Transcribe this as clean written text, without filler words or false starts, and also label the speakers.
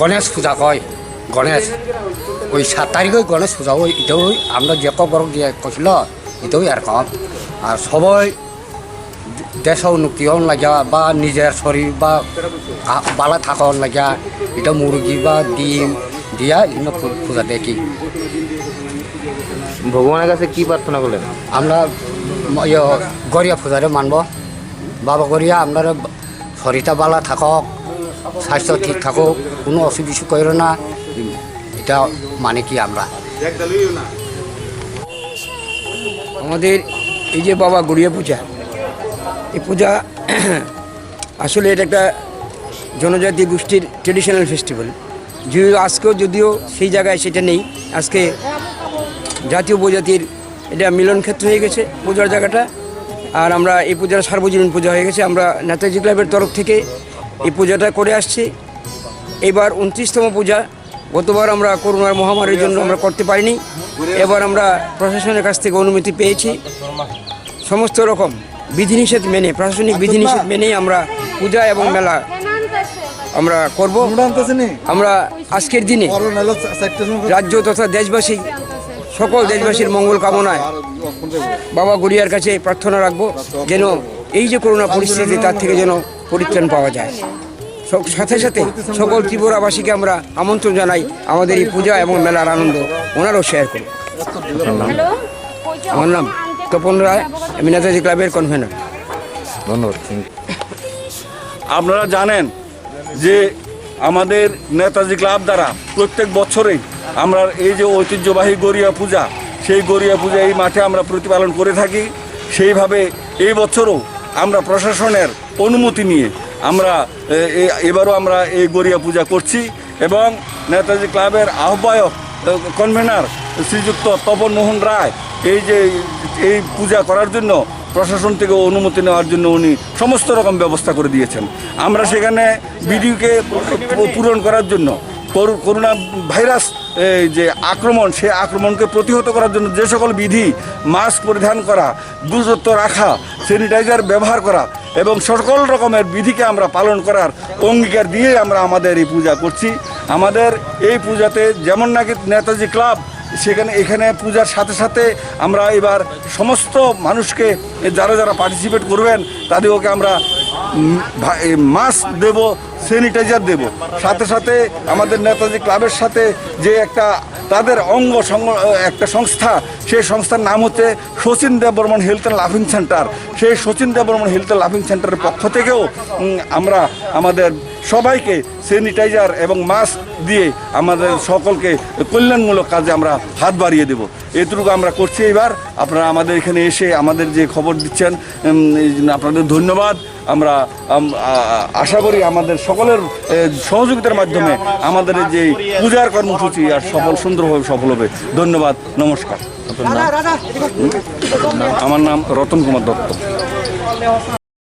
Speaker 1: গণেশ পূজা কয় গণেশ ওই 7 তারিখে গণেশ পূজা ওই এটাও আমরা যে কবর দিয়ে করছিল এটাও এরকম আর সবাই দেশ উন্নতি হন লাগিয়া বা নিজের শরীর বা বালা থাকা লাগিয়া এটা মুরগি বা ডিম দিয়া এগুলো পূজা দেখি।
Speaker 2: ভগবানের কাছে কি প্রার্থনা করলেন?
Speaker 1: আমরা গড়িয়া পূজারে মানব বাবা গড়িয়া আপনারা শরীরটা বালা থাকক, স্বাস্থ্য ঠিক থাকুক, কোনো অসুবিধা করো না, এটা মানে কি আমরা
Speaker 3: আমাদের এই যে বাবা গড়িয়া পূজা, এই পূজা আসলে এটা একটা জনজাতি গোষ্ঠীর ট্রেডিশনাল ফেস্টিভ্যাল। আজকেও যদিও সেই জায়গায় সেটা নেই, আজকে জাতীয় উপজাতির এটা মিলন ক্ষেত্র হয়ে গেছে পূজার জায়গাটা। আর আমরা এই পূজার সার্বজনীন পূজা হয়ে গেছে। আমরা নেতাজি ক্লাবের তরফ থেকে এই পূজাটা করে আসছি। এবার 29তম পূজা। গতবার আমরা করোনার মহামারীর জন্য আমরা করতে পারিনি, এবার আমরা প্রশাসনের কাছ থেকে অনুমতি পেয়েছি। সমস্ত রকম বিধিনিষেধ মেনে, প্রশাসনিক বিধিনিষেধ মেনেই আমরা পূজা এবং মেলা আমরা করব। আমরা আজকের দিনে রাজ্য তথা দেশবাসী, সকল দেশবাসীর মঙ্গল কামনায় বাবা গড়িয়ার কাছে প্রার্থনা রাখবো যেন এই যে করোনা পরিস্থিতি তার থেকে যেন পরিত্রাণ পাওয়া যায়। সাথে সাথে সকল ত্রিপুরাবাসীকে আমরা আমন্ত্রণ জানাই আমাদের এই পূজা এবং মেলার আনন্দ ওনারাও শেয়ার করুন। আমার নাম তপন রায়, আমি নেতাজি ক্লাবের কনভেনর।
Speaker 2: ধন্যবাদ।
Speaker 4: আপনারা জানেন যে আমাদের নেতাজি ক্লাব দ্বারা প্রত্যেক বছরেই আমরা এই যে ঐতিহ্যবাহী গড়িয়া পূজা, সেই গড়িয়া পূজা এই মাঠে আমরা প্রতিপালন করে থাকি। সেইভাবে এই বছরও আমরা প্রশাসনের অনুমতি নিয়ে আমরা এবারও আমরা এই গড়িয়া পূজা করছি এবং নেতাজি ক্লাবের আহ্বায়ক কনভেনার শ্রীযুক্ত তপন মোহন রায় এই পূজা করার জন্য প্রশাসন থেকে অনুমতি নেওয়ার জন্য উনি সমস্ত রকম ব্যবস্থা করে দিয়েছেন। আমরা সেখানে বিডিওকে পূরণ করার জন্য করোনা ভাইরাস যে আক্রমণ, সে আক্রমণকে প্রতিহত করার জন্য যে সকল বিধি, মাস্ক পরিধান করা, দূরত্ব রাখা, স্যানিটাইজার ব্যবহার করা এবং সকল রকমের বিধিকে আমরা পালন করার অঙ্গীকার দিয়ে আমরা আমাদের এই পূজা করছি। আমাদের এই পূজাতে যেমন নাকি নেতাজি ক্লাব এখানে পূজার সাথে সাথে আমরা এবার সমস্ত মানুষকে যারা যারা পার্টিসিপেট করবেন তাদেরকে আমরা মাস্ক দেব, স্যানিটাইজার দেব। সাথে সাথে আমাদের নেতাজি ক্লাবের সাথে যে তাদের একটা সংস্থা, সেই সংস্থার নাম হচ্ছে শচীন দেববর্মন হেলথ অ্যান্ড লাফিং সেন্টার। সেই শচীন দেববর্মন হেলথ অ্যান্ড লাফিং সেন্টারের পক্ষ থেকেও আমরা আমাদের সবাইকে স্যানিটাইজার এবং মাস্ক দিয়ে আমাদের সকলকে কল্যাণমূলক কাজে আমরা হাত বাড়িয়ে দেব। এটুকু আমরা করছি। এবার আপনারা আমাদের এখানে এসে আমাদের যে খবর দিচ্ছেন, এই জন্য আপনাদের ধন্যবাদ। আমরা আশা করি আমাদের সকলের সহযোগিতার মাধ্যমে আমাদের যে পূজার কর্মসূচি আর সুন্দরভাবে সফল হবে। ধন্যবাদ, নমস্কার। আমার নাম রতন কুমার দত্ত।